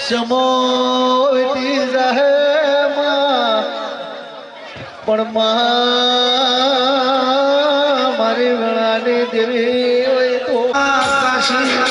સમોતી રહે પણ મારી વેળાની દેવી હોય તો કાશી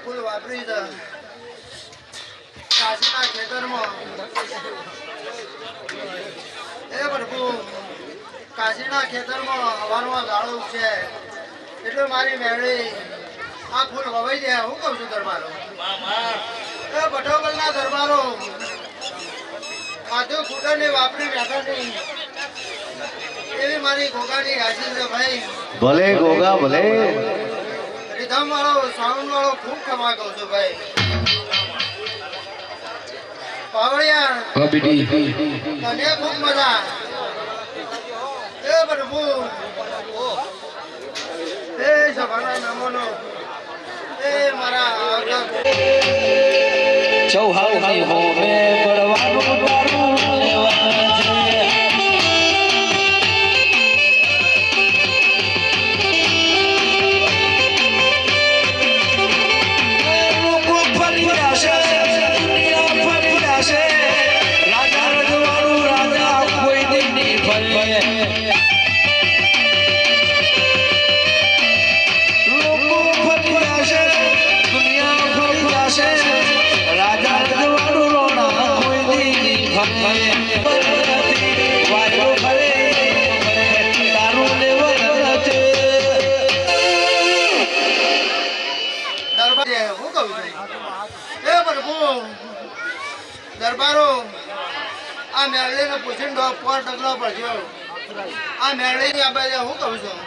ફૂલ વાપરી છે કાશીના ખેતરમાં એ પ્રભુ કાશીના ખેતરમાં હવાનો ગાળો છે એટલે મારી મેળી આ ફૂલ વવાઈ જાય હું કહું છું દરબારો એ ભટોગલના દરબારો માધુ કુટરની વાપરી બેઠા નહીં એવી મારી ગોગાની હાજરી છે ભાઈ ભલે ગોગા ભલે રીધમ વાળો સાઉન્ડ વાળો ખૂબ ખમા કહું છું ભાઈ પાવળિયા તને ખૂબ મજા એ પ્રભુ એ સભાના નમોનો એ મારા ચૌહાણ હોવે પડવાનું તારું લેવાનું છે દરબારો આ મેળવીને પૂછીને પોર ડગલો પડ્યો આ મેળવીની આ બાજુ હું કહું છું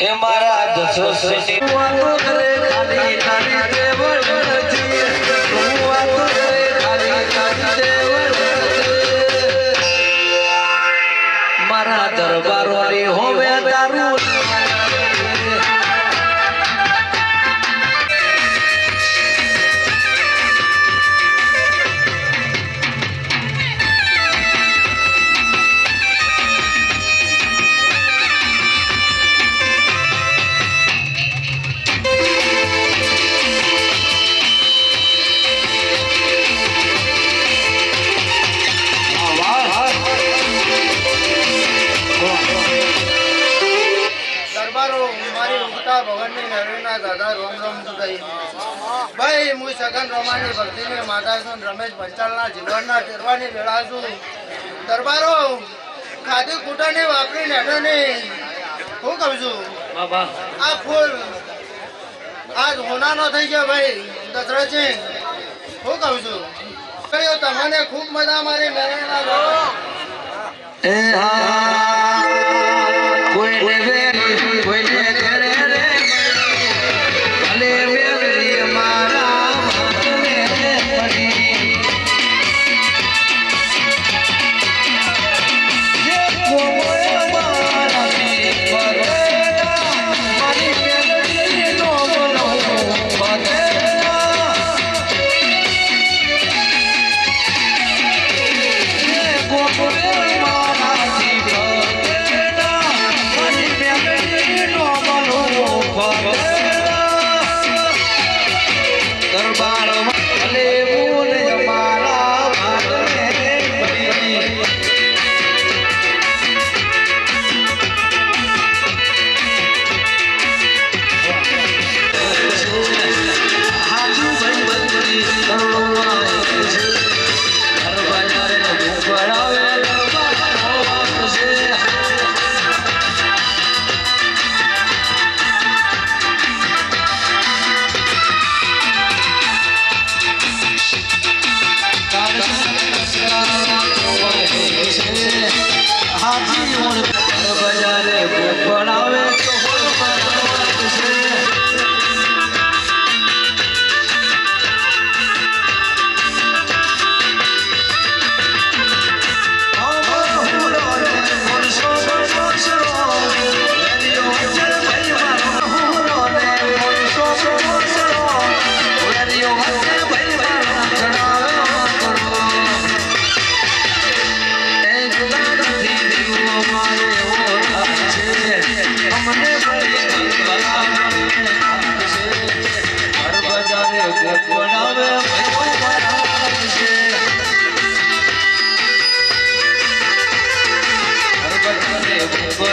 એ મારા દસો સે વાતો કરે ખાલી તારી દેવળ નથી તું વાતો કરે ખાલી તારી દેવળ મારા દરબારોની હોવે તારું ભાઈ હું સગન રોમાની ભક્તિની માતા છું રમેશ પંચાલના જીવનના ટેરવાની વેળા છું દરબારો ખાધી કૂટાની વાપરી નેઠાની હું કહું છું આ ફૂલ આજ હોનાનો થઈ ગયો ભાઈ દશરથજી હું કહું છું કયો તમને ખૂબ મજા મારી મેળાના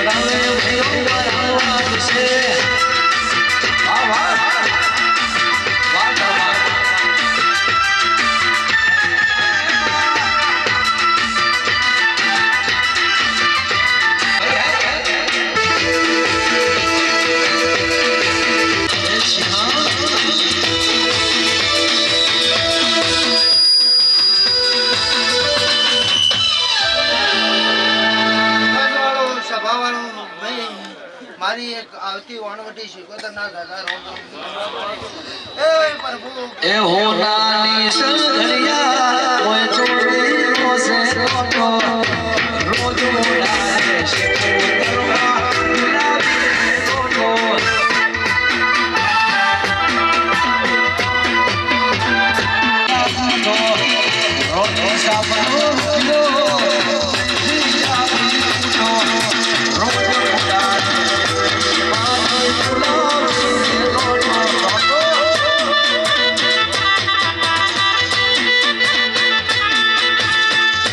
હવે ભૈરવ રાજ છે વાહ વાહ વાહ વાહ વાળો સભાવાળો ભાઈ મારી એક આવતી વાણવટી શિકોતરના દાદા રોમ એ પ્રભુ એ હોનાની સંઘરિયા ઓય છોડી મોસે કોટો રોજ ઉડાડે છે કોતરવા ગુલાબી કોટો રોજ સાબનો લો રોજ ઉડાડે મારો ગુલાબી કોટો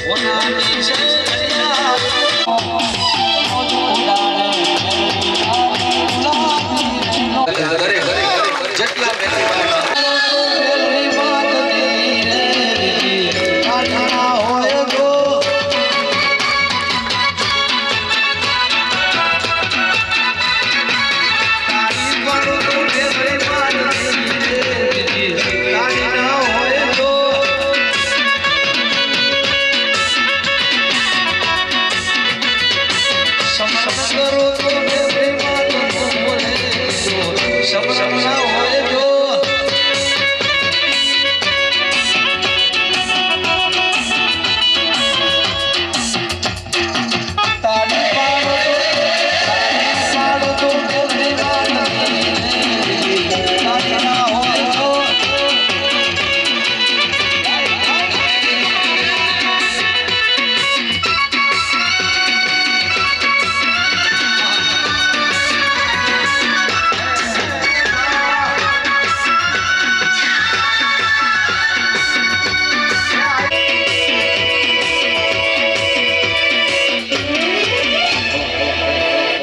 હોનાની સંઘરિયા ઘરે ઘરે જેટલા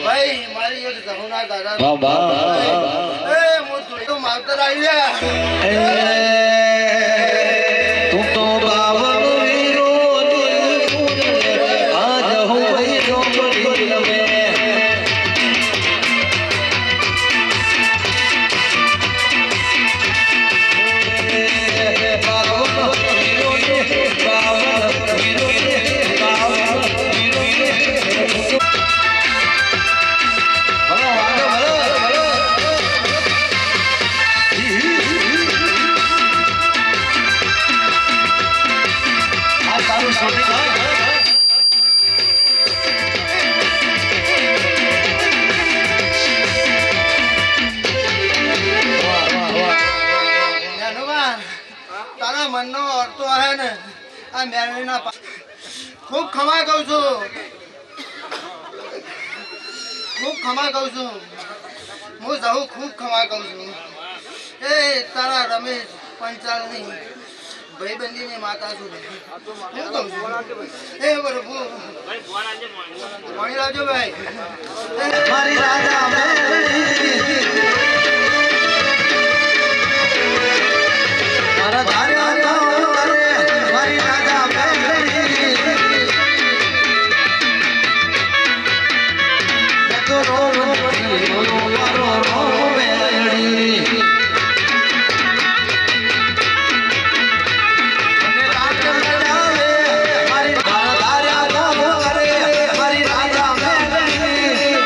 ભાઈ મારી એક જહુના દાદા બાબા એ હું તો માવતર આવ્યા તું તો બાવન વીરો આજ હું વીરો બની રમે મેનુબા તારા મનનો અર્થો હે ને આ મેળવીના ખૂબ ખમા કહું છું ખૂબ ખમા કહું છું હું જહું ખૂબ ખમા કહું છું એ તારા રમેશ પંચાલની ભાઈબંધીની માતા છું હું કહું છું એ પ્રભુ ભણી લાવજો ભાઈ મારી રાજા મારા ધાર્યા તાવ કરે મારી રાજા બેલી તો રો રો રો રો બેડી મને રાત લડાવે મારી ધાર્યા તાવ કરે મારી રાજા બેલી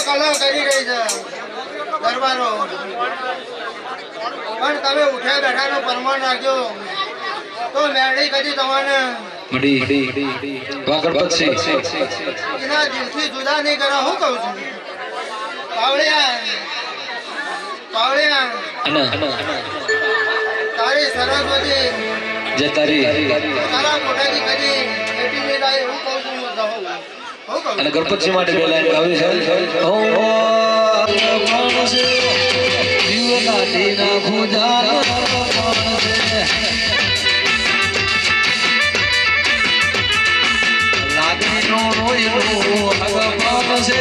કલો કરી રહી છે દરબારો પણ તમે ઉઠ્યા બેઠાનો પરમાણ રાખજો તો મેળી કદી તમને એના દિલથી જુદા નહીં કરે હું કહું છું પાવળિયા પાવળિયા મારી સરસ્વતી જે તારી તારા કોઠાથી કદી એટી નહીં થાય એવું કહું છું હું કહું. હું કહું અને ગણપતિ માટે બે લાઈન ગાવી છે ઓ માણસે જીવ કાઢી નાખું જાન માણસે લાગણીનો રોયનું હગ માણસે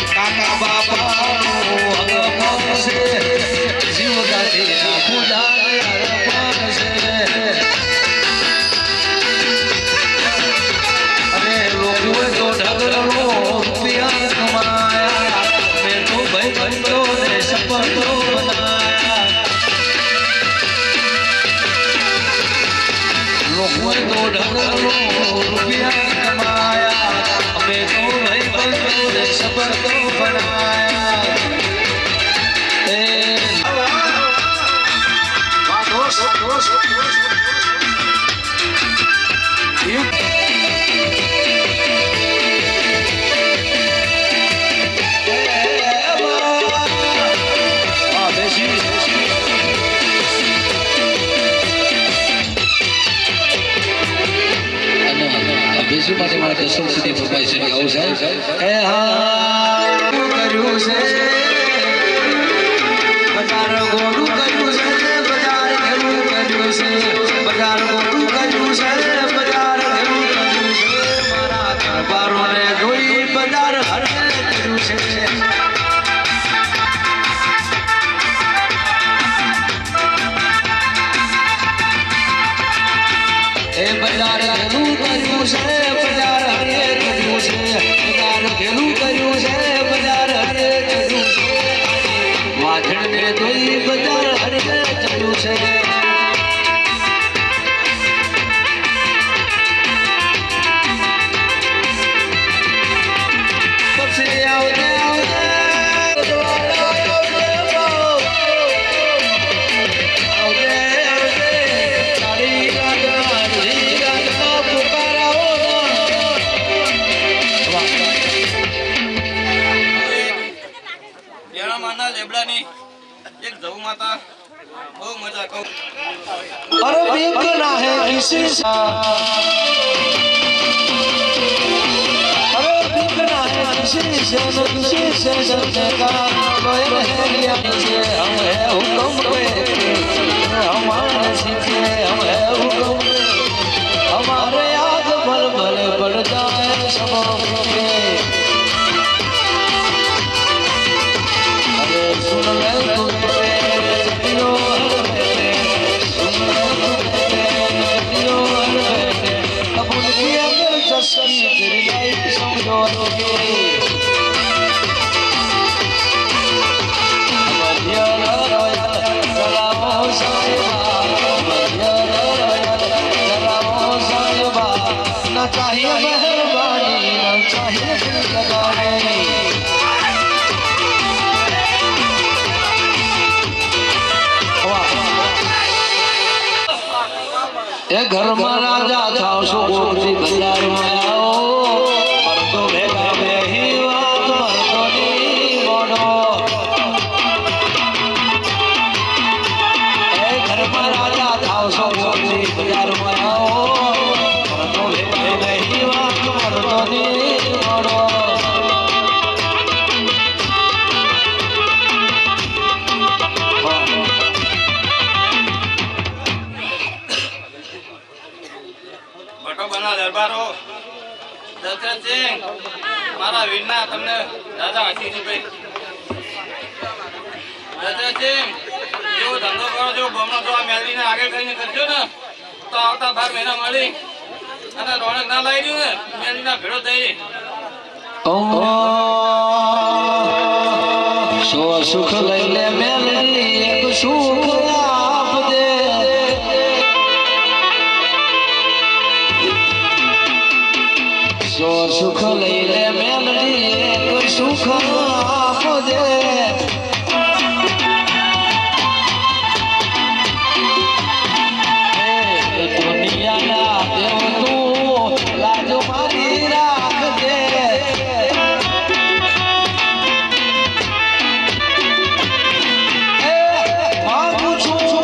કાકા બાપાનું હગ માણસે જીવ કાઢી નાખું જાન માણસે અને લોકોએ તો ઢગલો રૂપિયા કમાયા મેં તો ભાઈ બંધો ને સપનો બનાયા લોકોએ તો ઢગલો રૂપિયા કમાયા અમે તો ભાઈ બંધો ને સપનો બનાયા એ બેસી માટે મારે દર્શન સુધી ભગવાન છે આવું સાહેબ હે હા કર્યું છે બજાર ગોળું કર્યું છે બજાર ઘેરું કર્યું છે બજાર ગોળું કર્યું છે બજાર ઘેરું કર્યું છે મારા દરબારોને જોઈ બજાર હરે કર્યું છે એ બજાર ઘેરું કર્યું છે બજાર હરે કર્યું છે બજાર ઘેરું કર્યું છે બજાર હરે કર્યું છે વાછડને ધોઈ બજાર હરે કર્યું છે પછી આવજે આવજે એક જવું માતા બહુ મજા કહું अरे बिकना है किसी से अरे बिकना है किसी से न किसी से डरने का कोई नहीं से हम है हुक्म पे हमारे सीखे हम है हुक्म पे हमारे याद भल भले पड़ जाए सब के अरे सुन ले तू चाहिए मेहरबानी न चाहिए लगाने એ ઘરમાં રાજા થાવ છો ગોળથી બજારમાં આવો મરતો ભેગા બેહી વાત મરતોની મોડો એ ઘરમાં રાજા થાવ છો ગોળથી બજારમાં આવો મરતો ભેગા બેહી વાત મરતોની મોડો બટોબાના દરબારો દશરથસિંહ મારા વીરના તમને દાદા આશીષભાઈ દશરથસિંહ જેવો ધંધો કરો છો બમણો તો આ મેળવીને આગળ કરીને કરજો ને તો આવતા 12 મહિના મળી અને રોણક ના લાવી દઉં ને મેળવીના ભેળો થઈ સો સુખ લઈ લે મેલડી એક સુખ આપ દે સો સુખ લઈ લે મેલડી એક સુખ આપ દે દુનિયાના દેવ તું લાજ મારી રાખ દે માગું છું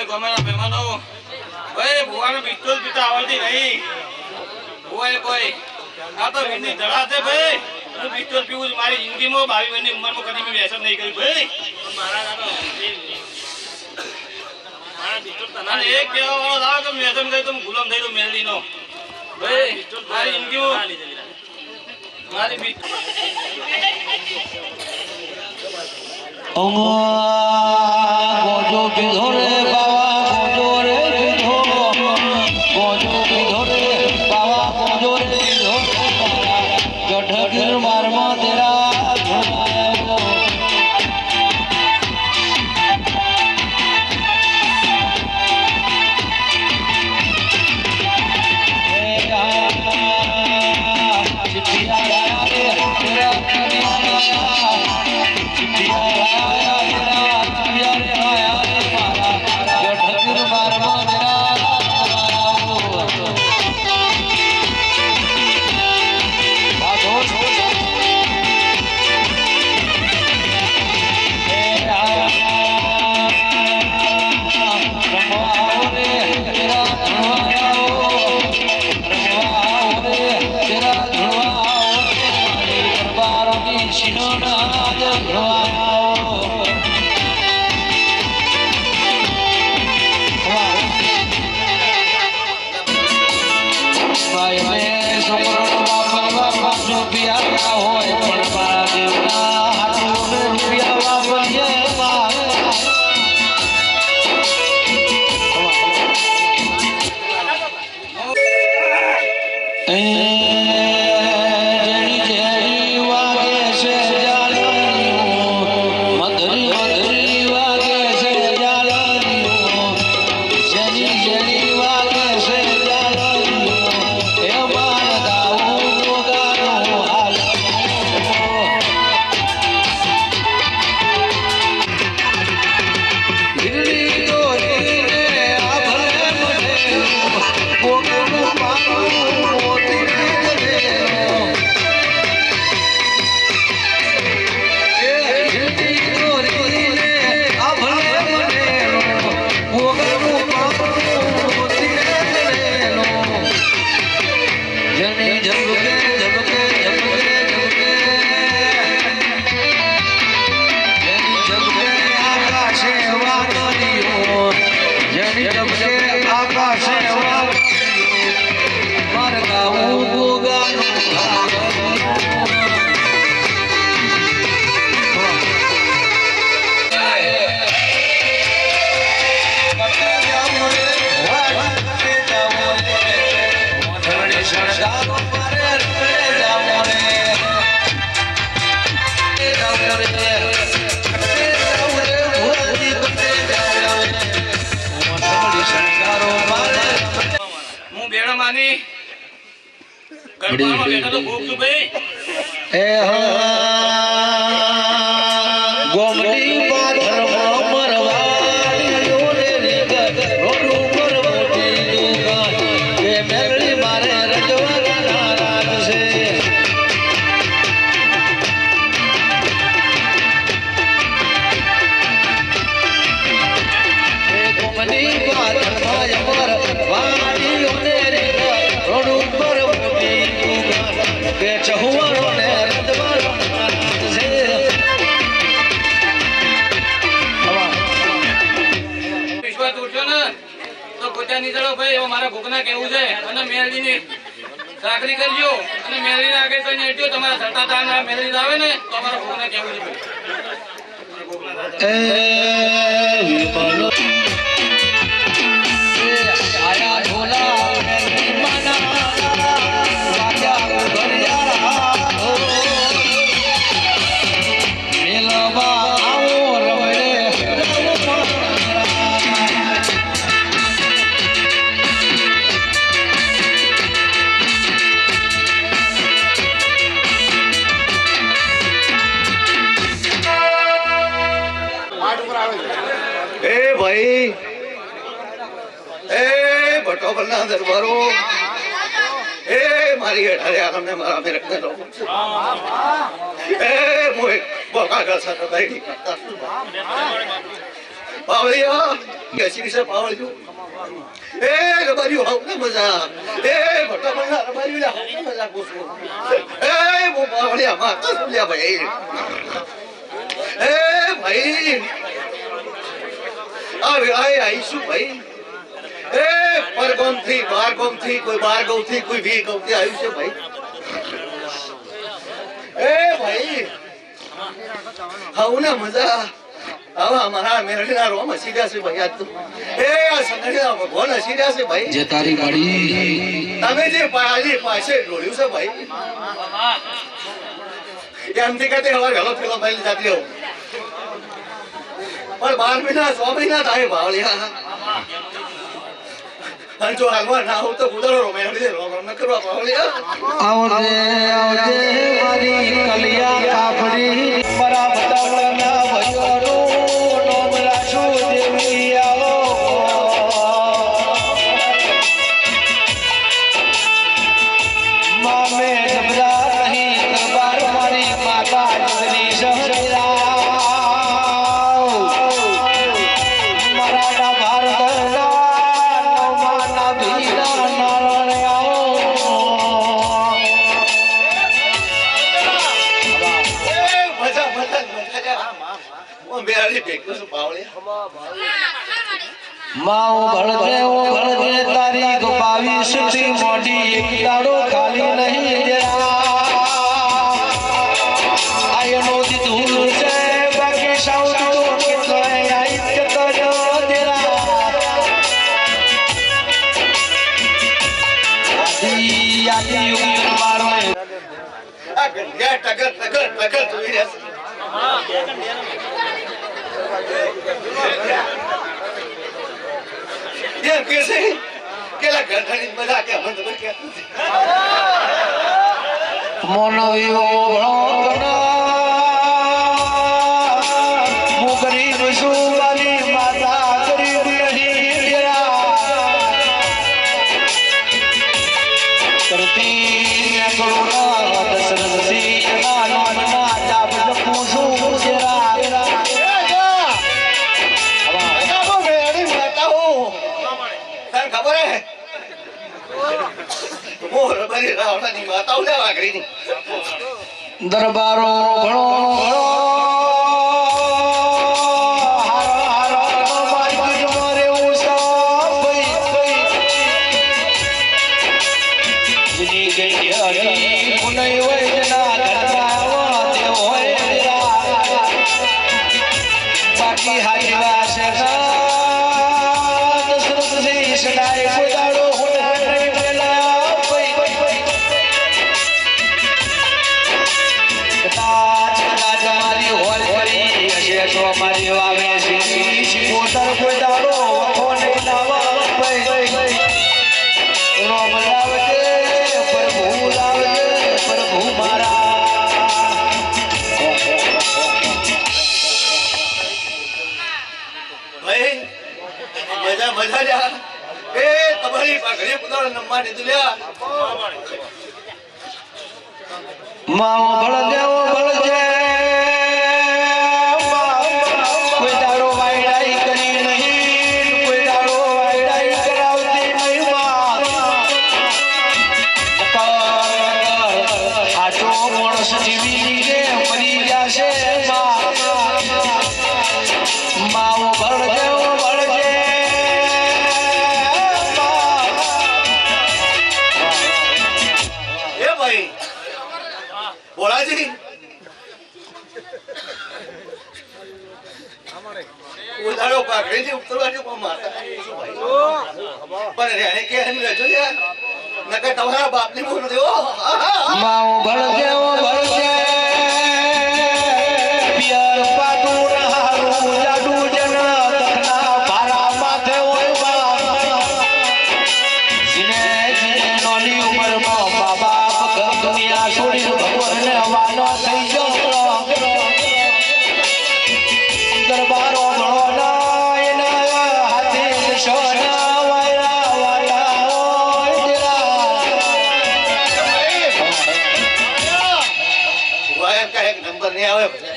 ગમેના મહેમાનો ભાઈ ભુવાને પિસ્તોલ પીતા આવડતી નહીં ભુવાએ કોઈ આ તો વિંદી ધડા છે ભાઈ હું પિસ્તોલ પીવું છું મારી જિંદગીમાં 22 વર્ષની ઉંમરમાં કદી મેં વ્યસન નહીં કર્યું ભાઈ અને એક કહેવા વાળો લાવો કે વ્યસન કર્યું તો હું ગુલામ થઈ તો મેલડીનો ભાઈ મારી જિંદગીમાં મારી ગોજો પીધો રે બાવા ગોજો રે પીધો ગોજો પીધો રે બાવા ગોજો રે પીધો ગઢગીર મારમાં તેરા ધોવાયો ગોમડી પાથર મરવાડીઓ રે રોડું પર મોટી દુકાન એ મેલડી મારે રજવાના રાજ છે એ ગોમડી પાથર મરવાડીઓ રે રોડું પર મોટી દુકાન કે ચહુવારો ને રજવાના મારા ભૂખના કેવું છે અને મેલડીની ચાકરી કરજો અને મેલડીને આગળ કહીને એટલું તમારા સટ્ટા તાના મેલડી આવે ને તો અમારા ભૂખના કેવું છે આયા ઢોલા ભટોબરના દરબારો એ મારી હેઠારે આમને મારા મે રખને લો એ મોય બોકા કા સર ભાઈ પાવળિયા કેસી વિશે પાવળ્યું એ રબારી હાવ ને મજા એ ભટ્ટા મજા રબારી હાવ ને મજા પૂછો એ મો પાવળિયા માં તો સુલ્યા ભાઈ એ ભાઈ આવે આઈશું ભાઈ એ પરગોમ થી કોઈ બાર ગૌ થી કોઈ વી ગૌ થી આવ્યું છે ભાઈ એ ભાઈ હાવ ને મજા આવા અમારા મેરડીના રોમ સીધા છે ભાઈ આજ તો એ આ સંગઠના ભગવાન સીધા છે ભાઈ જે તારી માડી તમે જે પાલી પાસે ઢોળ્યું છે ભાઈ એમથી કહેતે હવે ઘણો પેલો ભાઈ જાતી રહો પણ 12 મહિના 6 મહિના થાય ભાવલિયા અને જો હાલવા ના હોવ તો ઉદારો રો મેરડી રોમ ન કરવા ભાવલિયા આવજે મારી કલિયા કાપડી મારા બતાવના ભયરો નોમ રાશુ દેવી આવો મામે જબરા નહીં દરબાર મારી માતા જગની શહરા મારા ભારતના નોમાના ભીરા માઓ ભળજે તારીખ 22 થી મોડી એક દાડો ખાલી નહીં આયનો દીધું છે બાકી સાઉન્ડ તો કેટલો આઈ કે તો દેરા આદી યુગ મારો આ ગંડિયા ટગર જોઈ રહ્યા છે એમ કે છે કે લા ગંધાની મજા કે મને તો કે મોનવીઓ મુકરી સુવાલી માતા ગરીબ કરતી કરુણા દશરથજી નાનો ના જાપ લખું છું જરા ખબર હે મોર બરી રાવણાની માતા ઉલેવા કરી દરબારો ઘણો બાકી હારી વાસે દશરથજી સદાય કોઈ દાડો નહીં પેલા કદાચ મારી હોલ પડી હશે તો મારી વાવે છે મોટર કોઈ દાડો વખો નહીં લાવા રોમ લાવજે પ્રભુ મારા ભાઈ મજા જા એ તમારી પાઘડી પુદાળ નમ્મા દીધું લ્યા માઓ ભળજે કોઈ દાડો વાયડાઈ કરી નહીં કોઈ દાડો વાયડાઈ કરાવતી નહીં આટો માણસ જીવી કે મરી જશે માઓ ભળજે એ ભાઈ બોલાજી ઉદાડો પાઘડી ઉતરવાની કોઈ માતા પણ રેણે કે એમ રહેજો યાર નકર તમારા બાપની મોર દેવો માઓ ભળજે પિયર પાટું હારું જાડુ જન તખના ભારા માથે હોય જીને નોની ઉંમરમાં મા બાપ ઘર દુનિયા છોડી ભગવાનને હવાલો થઈ ગયો દરબારો ભણો એના હાથે સોના વાયરા વાયર કા એક નંબર નહીં આવે એટલે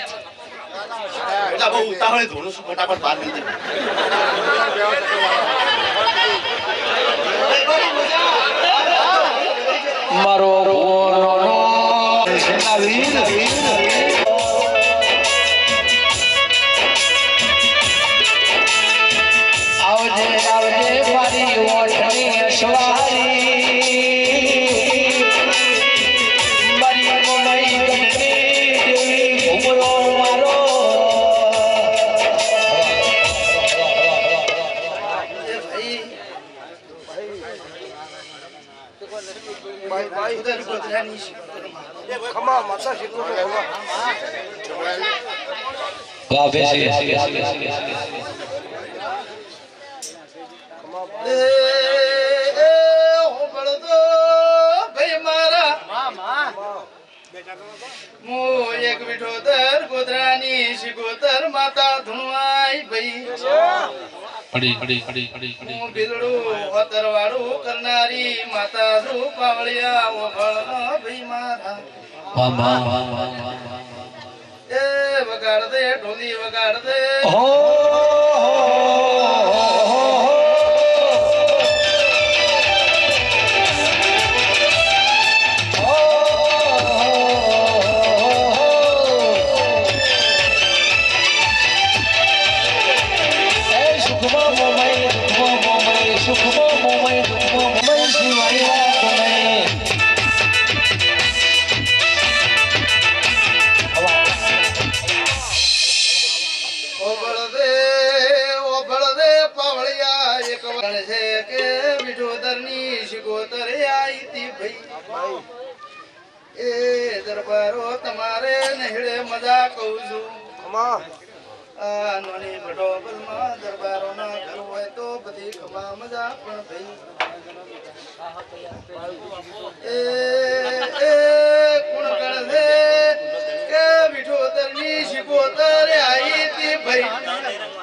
બહુ ઉતાવળે ધોળું છું ફટાફટ બહાર લઈ મારો સેના વીર આવજે આવજે મારી ઓઠની અસવારી મારી મમઈ ગઢની દેવી ઘુમરો મારો વાહ બેસી એક વિઠોદર ગોધરાની શિકોતર માતા ધુણવાઈ ભાઈ હું બિલડું વતરવાળું કરનારી માતા છું પાવળિયા ઓફળ ભાઈ મારા એ વગાડ દે ઢોલી વગાડ દે દરબારો તમારે નહેડે મજા કહું છું નોની બટોબલમાં દરબારો ના ઘર હોય તો બધી ખમા મજા પણ થઈ કોણ ગણ છે કે વિઠોદર ની શિકોતર આવી તી ભાઈ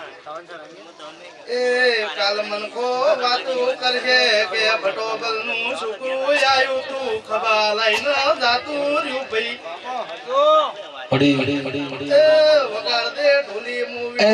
એ કાલ મનકો વાતો કરજે કે બટોબલ નું સુકરું આયું તું ખબા લઈને જાતું રહ્યું ભાઈ વગાડ દે ઢોલી મૂવી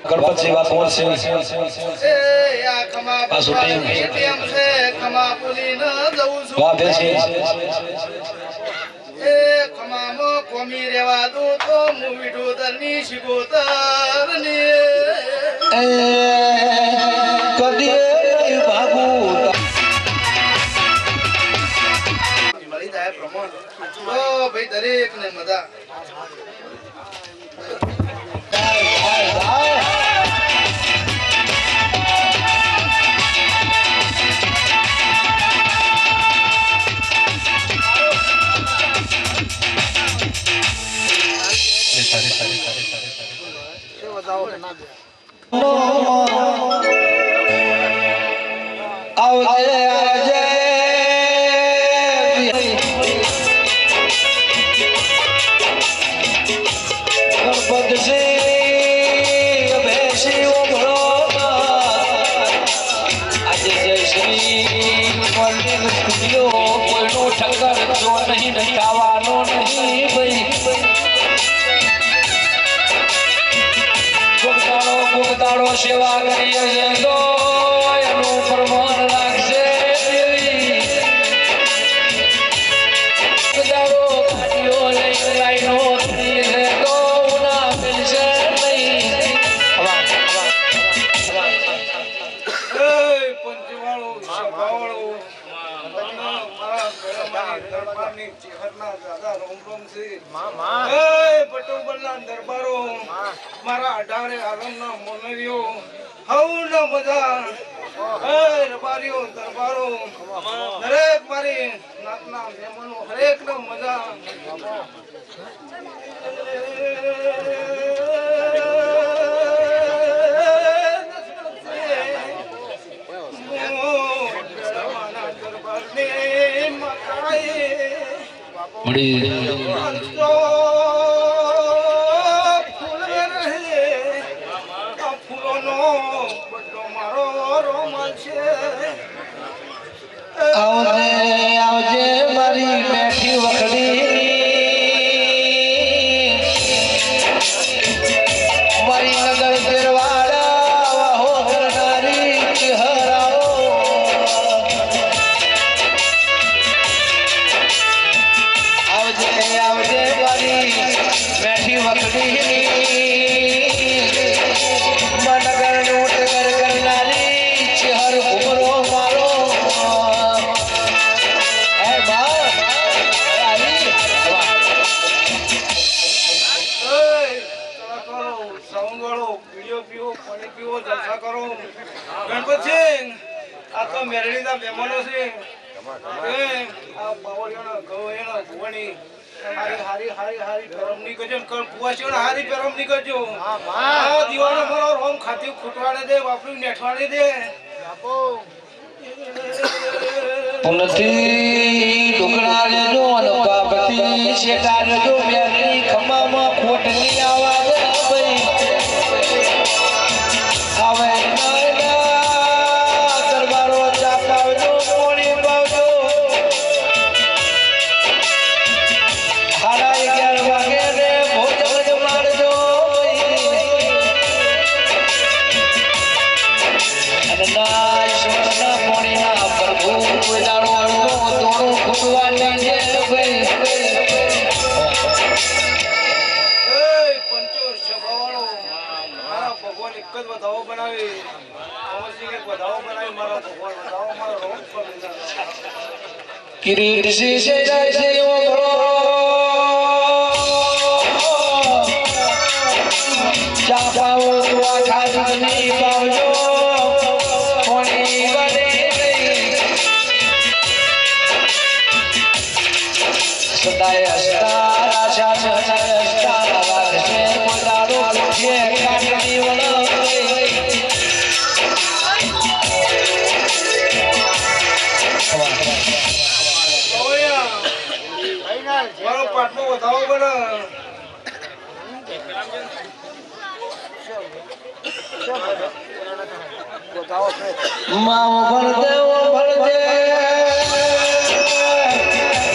ગણપત સેવા કોણ છે એ આ ખમા ટીમ છે ખમા પુલી ન જવું છું વાહ બેસી એ ખમામાં કોમી રેવા દો તો હું વિઠોદર ની શિકોતર ની કદી ભાગુ મળી જાય પ્રમાણ તો ભાઈ દરેક ને મજા આવજે આવજે ગણપત શ્રી બેસી ઉભરો આજે જય શ્રી મંદિર ખુલ્યો કોઈનો ઠક્કર જો નહીં નકાવાનો નહીં ભાઈ ગુગદાડો સેવા કરીએ છે તો એનું પ્રમાણ રાખશે દેવી ગુગદાડો ગાડીઓ લઈને લાઈનો થઈ છે તો ના મિલશે નહીં પંચવાળો સભાવાળો દરબારની ચેહરના દાદા રોમ રોમ છે પટોબલના દરબારો મારા 18 આલમના મોનવીઓ હવના બધા રબારીઓ દરબારો દરેક મારી નાતના મહેમાનો હરેકનો મજા મળી તો ફૂલ રહે આ ફૂલોનો બડો મારો રોમલ છે આવજે આવજે મારી બેઠી વખડી મારી નગર ફેરવાડા વાહો કરનારી હરાવો આવજે આવજે મારી બેઠી વખડી મનગર નોટ કર કરનારી ચહર ઘુમરો મારો ગણપતસિંહ આ તો મેરડીના મહેમાનો છે આ બાવળિયાનો ગવૈયાનો ભુવાની હારી હારી હારી હારી પેરમની કરજો કુવાસીઓને હારી પેરમની કરજો આ દીવાનો મારો રોમ ખાતી ખૂટવાને દે વાપરી નેઠવાને દે પુનથી ટુકડા લેજો અને પાપતી શેટા લેજો બેની ખમામાં ખોટની આવાજ ભાઈ આવે દરબારો ચા પાવજો પાણી પાવજો 11:30 વાગે રે ભોજન જમાડજો અને ના ઈશ્વરના પાણીના પ્રભુ કોઈ દાડો દોડું ખૂટવાની છે ભાઈ પંચો સભાવાળો મારા ભગવાન એક જ વધાવો બનાવી અમરસિંહ એક વધાવો બનાવી મારા ભગવાન વધાવો મારો રોમ સ્વામી કિરીટ શીશે જાય છે ઓગળો ચા પાવો તો આખા દૂધની પાવજો પાણી બને સદાય હસતા રાજા સદાય હસતા રાખશે કોઈ દાડો પૂછે કાટની વળો મારો પાટનો વધાવો બને માવો ભરદે ઓ ભરદે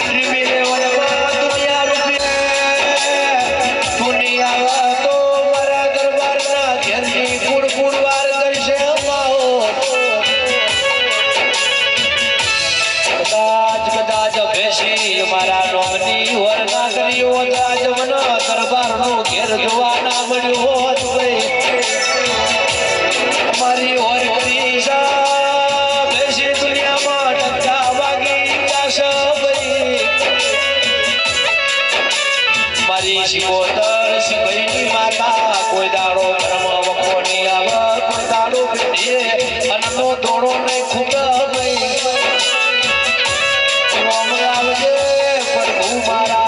ત્રિમિલે વનવા દુનિયા રૂપે દુનિયા તો મારા દરબારના ઘેરની કુડ કુડ વાર કરશે માવો કદાચ ભેસી મારા નોમની વર ના કર્યો આજ મને દરબારનો ઘેર જોવા ના મળ્યો હોત ભાઈ મારી ઓર ઓરિશા ભેસી દુનિયામાં ટકા વાગી જશે ભાઈ મારી શિકોતર શિકઈની માતા કોઈ દાડો ધર્મ વખોની આવે કોઈ દાડો પીડીએ અન્નનો દોડો નહીં ખૂટે ભાઈ રોમ આવજે પ્રભુ મારા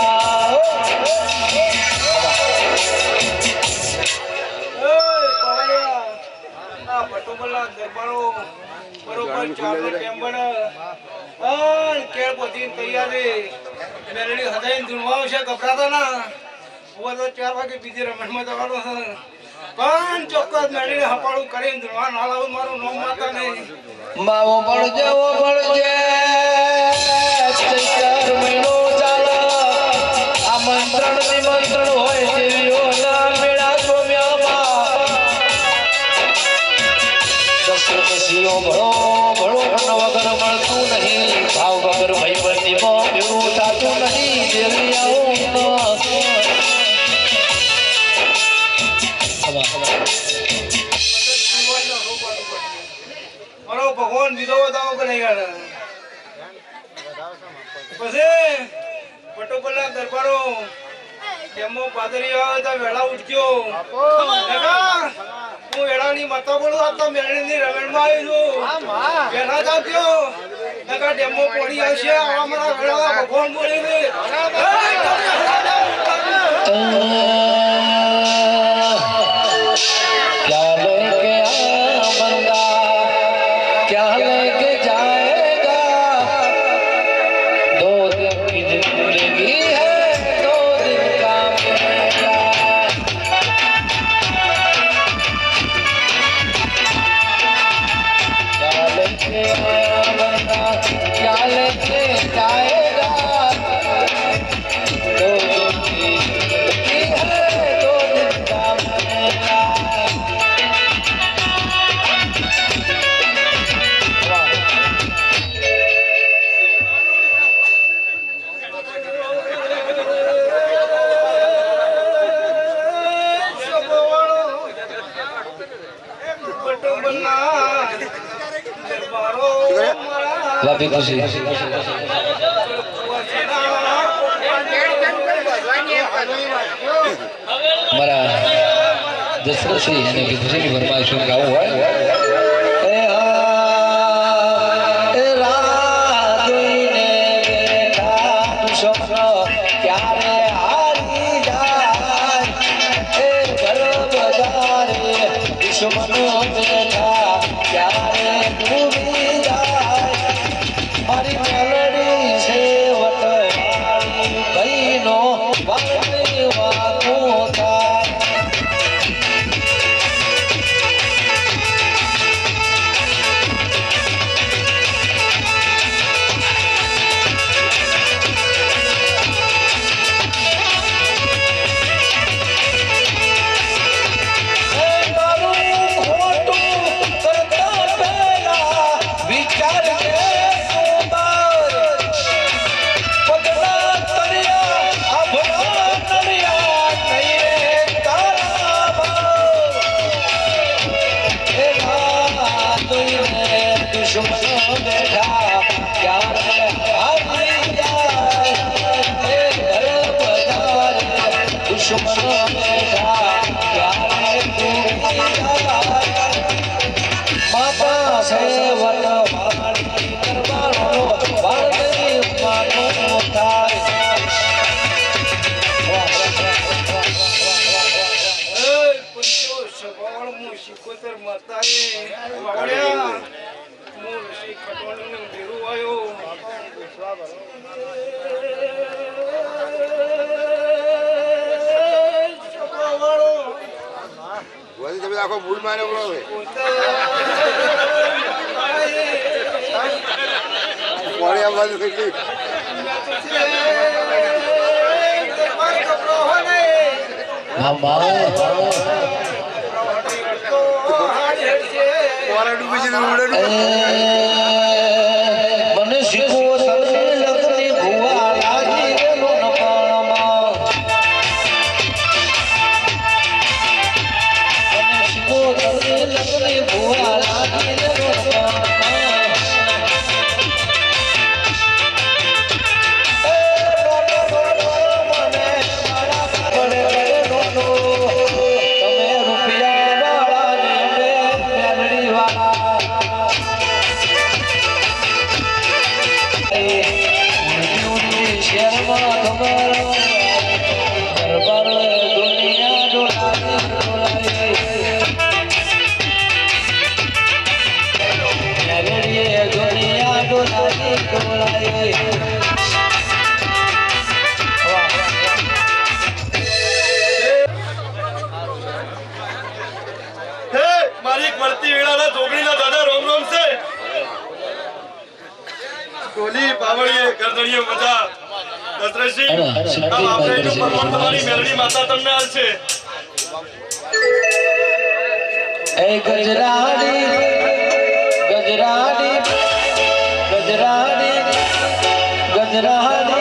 ભટુમલના દરબારો બરોબર ચારનો ટેમ બને પણ કેળ પોતી તૈયારી મેરડી હદાઈ ધૂણવાવ છે ગભરાતા ના હું તો 4 વાગે બીજી રમણમાં જવાનો છે પણ ચોક્કસ મેરડીને હપાડું કરીને ધૂણવા ના લાવું મારું નામ માતા નહીં માવો પડજે ઓ પડજે ચૈતર મહિનો ચાલે આમંત્રણ નિમંત્રણ હોય દેવીઓના મેળા સોમ્યામાં દશરથસીઓ ભળો ભળો વગર મળતું નહીં ભાવ વગર ભૈવતીમાં ભેળું થતું નહીં દેવી આવો મારો ભગવાન બીજો વધાવો બનાવી યાર પછી પટોપલના દરબારો જેમો પાદરી આવે તો વેળા ઉઠજો હું વેળાની માતા બોલું આ તો મેળીની રમેણમાં આવી છું વેળા જાત્યો નકા ડેમો પોડી આવશે આવા મારા વેળા ભગવાન બોલી દે क्या लेके आया बंदा क्या लेके जाएगा 2 दिन की जिंदगी है વાપી ખુશી મારા દશરથસિંહ અને વિભૂષણની ફરમાઈશ ગાવું હોય એ રાહ જોઈને બેઠા સ્વપ્ન ક્યારે હારી જાય એ ઘર બજારે દુશ્મનો બેઠા ક્યારે ડૂબી જાય મારી મેલડી છે વટવાળી કઈનો વાણી વાતો થાય માતા સે વટવાળી દરબારો વાળની માનો થાય તમે આખો ભૂલ માર્યો બરો કોળી આવવાનું કેટલી મને શીખવો તને લગની ભુવા લાગી રેલો નપાણમાં મને શીખવો તને લગની ભુવા લાગી રેલો નપાણમાં મને મારા પડે તમે રૂપિયા વાળા ને મેલડી વાળા શહેરમાં ખબર દરબાર દુનિયા ડોલાય દુનિયા ડોલાય મારી મળતી વેળાના જોગણીના દાદા રોમ રોમ છે ટોલી બાવળીએ ગરદણીએ મજા દશરથસિંહ આ આપણે પરમાણ તમારી મેલડી માતા તમને આલશે એ ગજરાડી ગજરાડી ગજરાડી ગજરાડી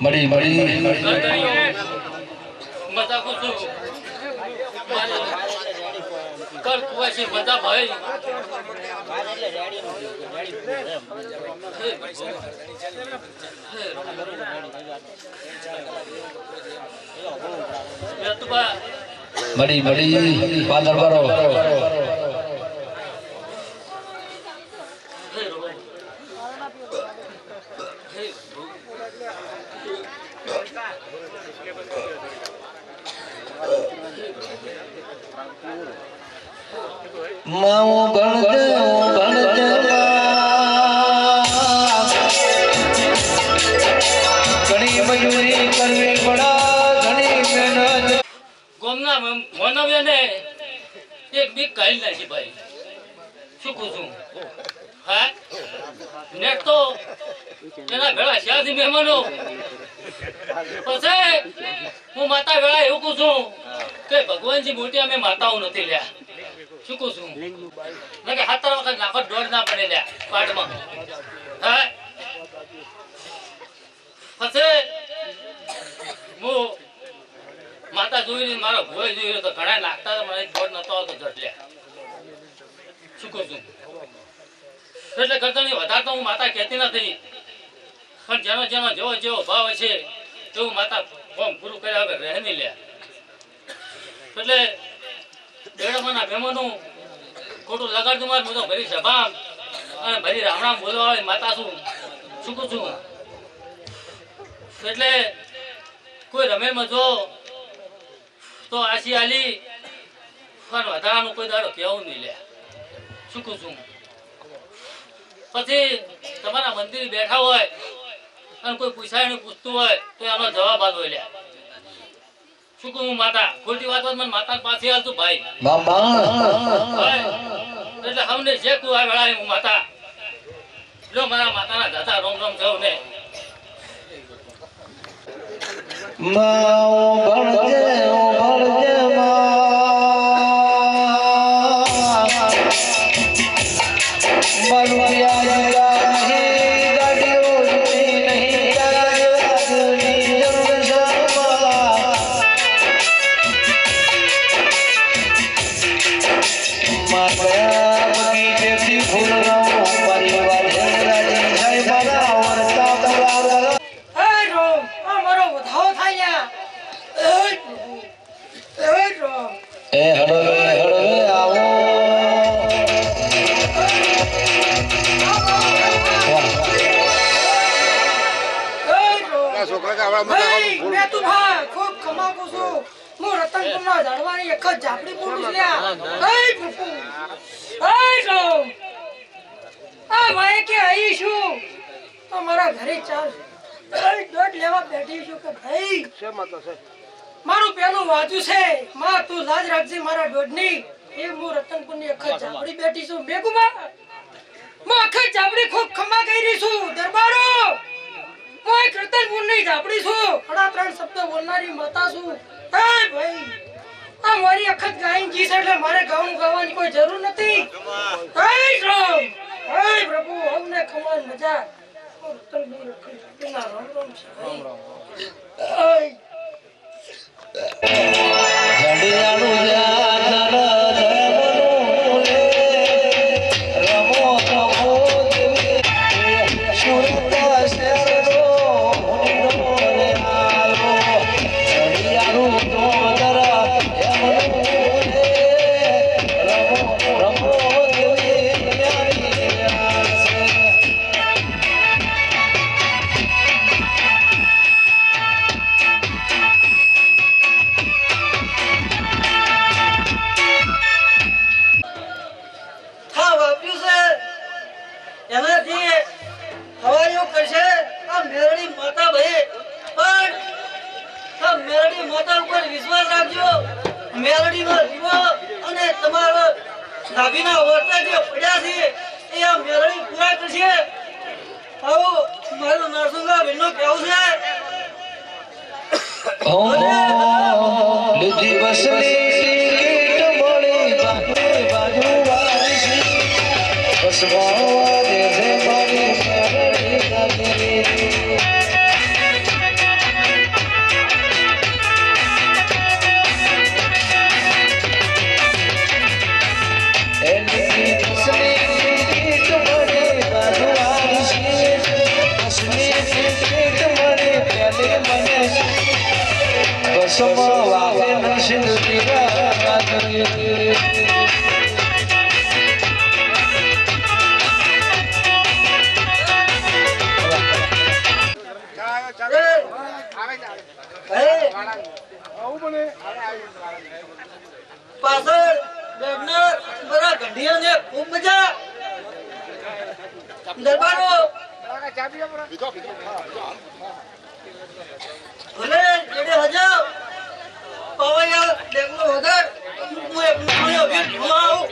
મળી મળી મજા કુછ કર કુવાસી મજા ભાઈ મળી મળી પાદર બરો માઉ ભણજે ઘણી મજૂરી કરવી પડા ઘણી મહેનત ગોમના મોનવ્યને એક બીક કાઢી નાખી ભાઈ શું કહું છું હા ને તો એના ભેળા શ્યાથી મહેમાનો પછી હું માતા વેળા એવું કહું છું કે ભગવાનજી મોટી અમે માતાઓ નથી લ્યા શું કહું છું કે 7 વખત નાખો દોડ ના પડે લ્યા પાટમાં હા પછી હું માતા જોઈને મારો ભોય જોયો તો ઘણા નાખતા હતા મને દોડ નતો આવતો જટલ્યા શું કહું છું એટલે કરતા વધારે તો હું માતા કહેતી નથી પણ જેનો જેનો જેવો જેવો ભાવ છે એવું માતા ફોર્મ પૂરું કર્યા વગર રહે નહીં લ્યા એટલે દેડમાના મહેમાનો ખોટું લગાડતું મારે બધો ભરી સભા અને ભરી રામણામ બોલવા વાળી માતા શું કહું છું એટલે કોઈ રમેલમાં જો તો આશી આલી પણ વધારાનું કોઈ દાડો કહેવું નહીં લ્યા શું કહું છું પછી તમારા મંદિર બેઠા હોય અને કોઈ પૂછાય પૂછતું હોય તો એનો જવાબ આપો લ્યા શું કહું માતા ખોટી વાત મને માતા પાસે આવતું ભાઈ એટલે અમને જે કહું આ વેળાએ હું માતા જો મારા માતાના દાદા રોમ રોમ થયું ને માઉ ભણજે મારું યાદ નહીં ગાડીઓ નહીં ગાડીઓની મારા બગીચેથી ફૂલ મારી વાત રાજી મારા વર્તા બરાબર એ હળવે આવો છોકરા કે આવડા મોટા ફૂલ મેં તું ભા ખૂબ કમાકુ છું હું રતનપુરના ઝાડવાની એક જ ઝાપડી પૂરું લ્યા એ પ્રભુ એ રામ આ ભાઈ કે આવી છું તો મારા ઘરે ચાલ દોડ લેવા બેઠી છું કે ભાઈ છે માતા છે મારું પેલું વાજુ છે માં તું લાજ રાખજે મારા દોડની એ હું રતનપુરની એક જ ઝાપડી બેઠી છું મેગુમા હું આખી ઝાપડી ખૂબ ખમા કરી છું દરબારો હું એક રતનપુરની ઝાપડી છું 3.5 શબ્દ બોલનારી માતા છું એ ભાઈ આ મારી અખત ગાયન જી છે એટલે મારે ગાવાની કોઈ જરૂર નથી હે રામ હે પ્રભુ અમને ખમાન મજા રતનપુર રતનપુરના રામ રામ છે ભાઈ જડિયાળું જાનર ધર્મનું રે રમો રમો દેવી સુરત શહેરનો રે આલો જડિયાળું તોદર એમનું રે રમો રમો દેવી યારી આસે એનાથી હવારીઓ કરશે આ મેરડી માતા ભાઈ પણ આ મેરડી માતા ઉપર વિશ્વાસ રાખજો મેરડીમાં જીવો અને તમારા નાભીના વર્તા જે પડ્યા છે એ આ મેરડી પૂરા કરશે આવો મારું નરસુંગા બહેનનું કહેવું છે લીધી બસની ટિકિટ મળી બાજુ વાળી બસ વાળે છે મારી મેરડી લાગી એની બસની ટિકિટ મળી બાજુ વાળી બસની ટિકિટ મળી પેલી મને બસમાં વાગે નસીબ પીરા પાછળ બેઠનાર બધા ગંઢિયાને ખૂબ મજા દરબારો ભલે જેડે હજાર પવૈયા ડેગનો વગર હું એક નાનો ભેટ ભમાઉં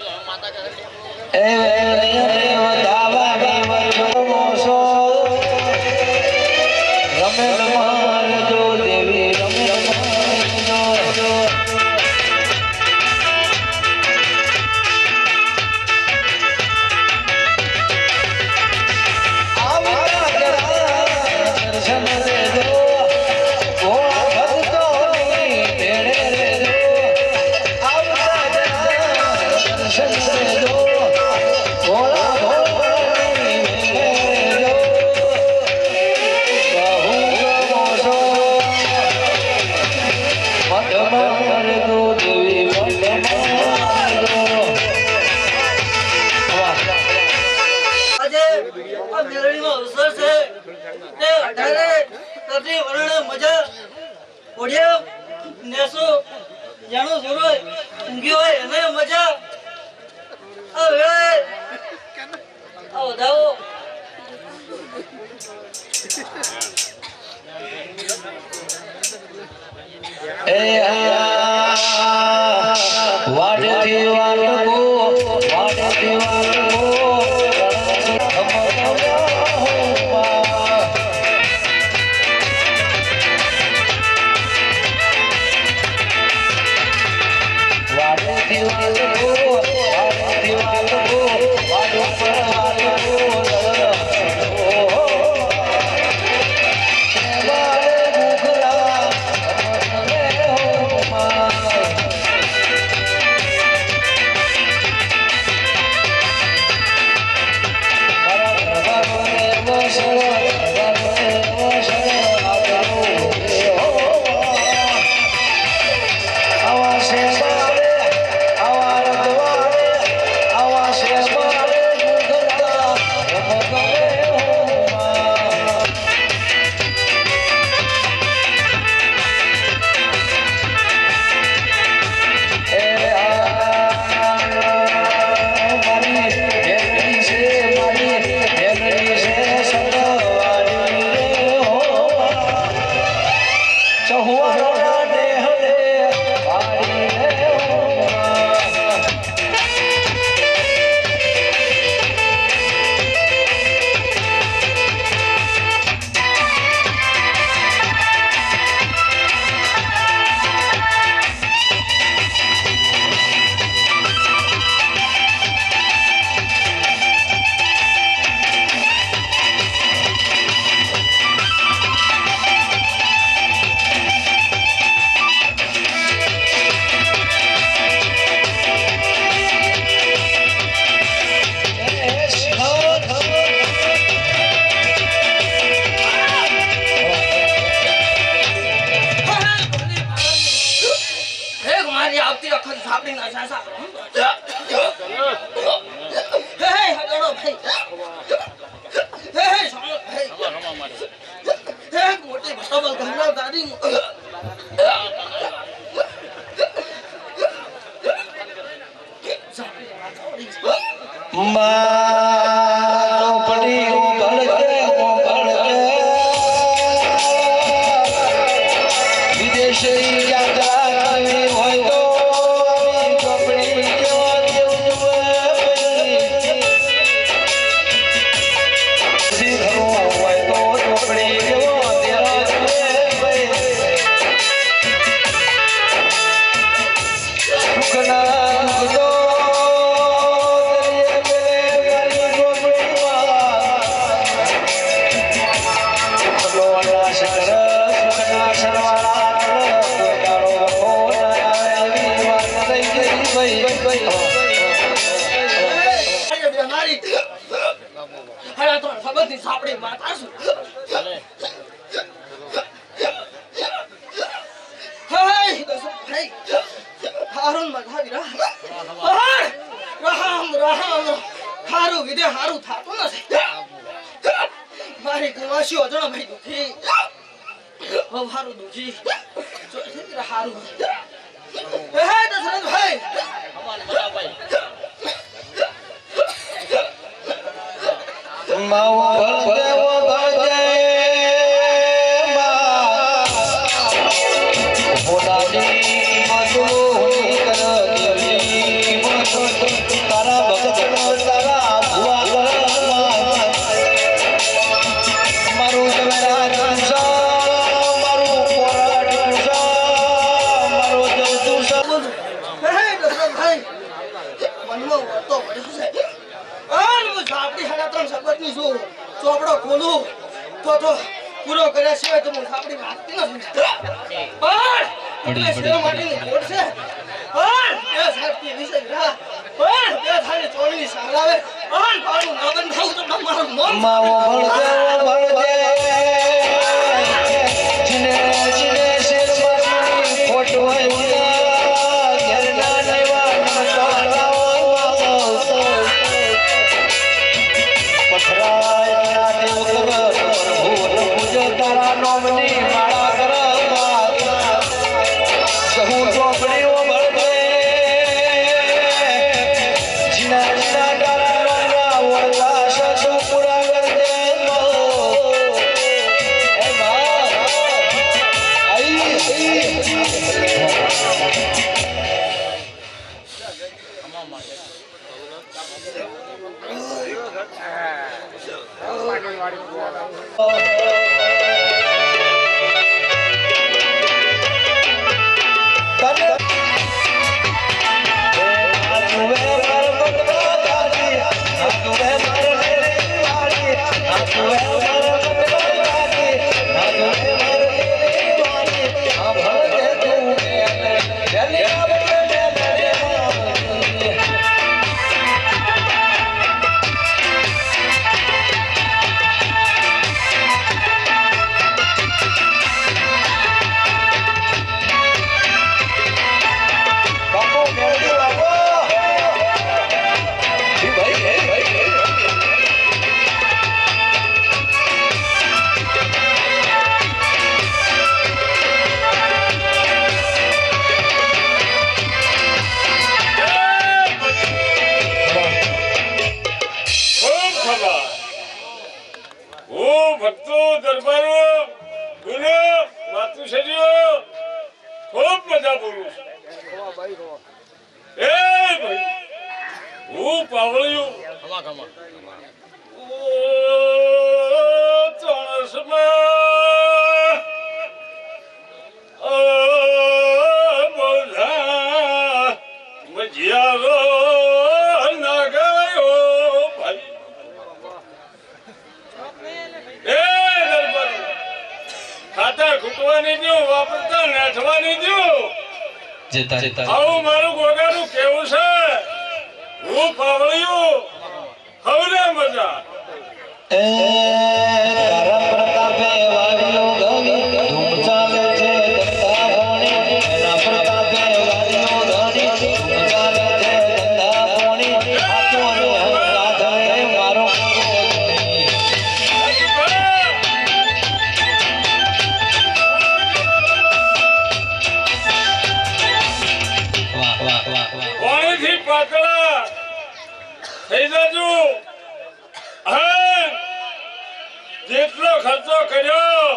મારી કુવાસી ઓજણો ભાઈ દુખી હારું દુજી હારું હે દશરથભાઈ અમારે બરાબર માવો ભલદેવો ભજે ભોલાજી મધુની કરજલી તારા ભગત તારા ભુવા મારું જવેરા કંસા મારું પોરાટ કંસા મારો જવતું હે દશરથભાઈ મનમાં વાતો પડ્યો છે આન હું સાપડી હાડા ત્રણ સબતની છું ચોપડો ખોલું તો પૂરો કર્યા સિવાય તો હું સાપડી વાંચતી નથી પણ સેવા માટેની ખોટ છે પણ એ સાપડી વિશે ગ્રહ પણ એ થાળી ચોળની સારાવે પણ પાડું ના બંધાવું તો તમારું મોન માવો ભલદેવો ભજે જીને જીને શેર મારી ખોટ હોય ઘેરના લેવા પથરાય દેવ ખબર ભૂલ પૂજ તારા નોમની માળા કરવા સહુ ચોપડીઓ ભળવે જીના જીના તારા નોમના વળવા સસુ પૂરા કરજે એ બા ભક્તો દરબારો ગુરુ માતુશ્રીઓ ખૂબ મજા બોલું છું એ ભાઈ હું પાવળિયું વાપરતા નાઠવાની દો આવું મારું ગોગાનું કેવું છે હું પાવળિયું હવે મજા તારા પ્રતાપે વાળીઓ ગણી ધૂમ ચાલે છે ધંધા ભણી તારા પ્રતાપે વાળીઓ ગણી ધૂમ ચાલે છે ધંધા ભણી આતો ને રાધે મારો પાણીથી પાતળા થઈ જજો જેટલો ખર્ચો કર્યો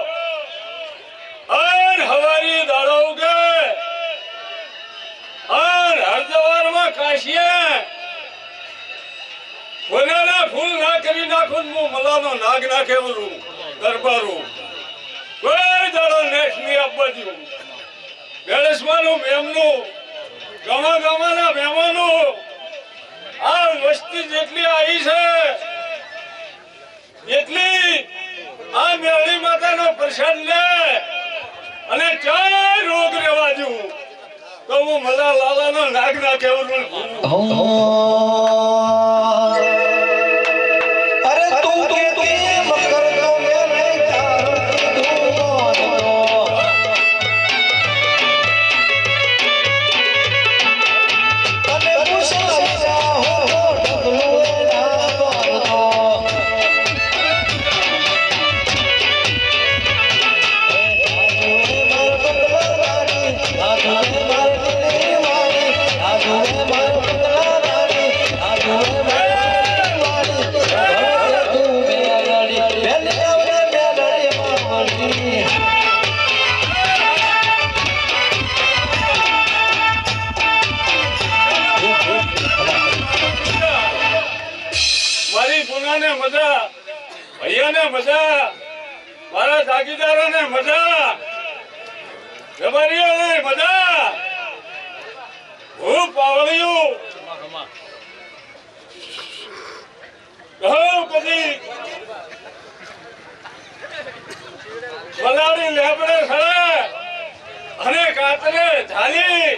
અન હવારી દાડો ઉગે અન હરદવારમાં કાશીએ ફૂલાના ફૂલ ના કરી નાખું હું મલાનો નાગ નાખે બોલું દરબારું કોઈ દાડો નેક્સ્ટ ની આપવા દઉં ગણેશમાનું મેમનું ગામના મહેમાનો આ વસ્તી જેટલી આવી છે એટલી આ મેળી માતાનો પ્રસાદ લે અને ચાર રોગ રેવા દઉં તો હું મલા લાલાનો નાગ ના કેવું અરે તું કે મકર તો મેં તારું મજા, ભૈયાને મજા, મારા જાગીદારોને મજા, રબારીઓને મજા. હું પાવળિયું કહું કદી બલાડી લેબડે સળે અને કાતરે ઝાલી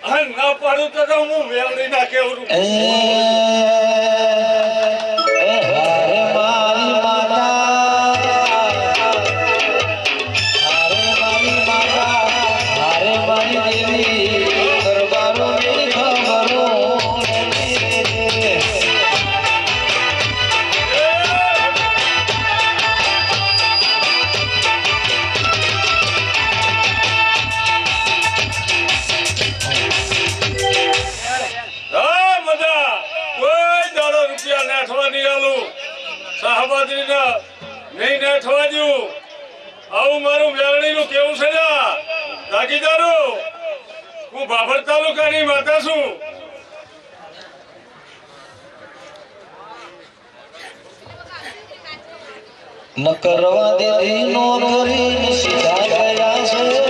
અને ન પાડું તો હું મેળવી ના કેવરું. નહીં ને થવા દઉં. આવું મારું મેળણીનું કેવું છે ને જાગીદારો, હું બાબર તાલુકાની માતા છું. ન કરવા દે નો ધરી સીધા ગયા છે.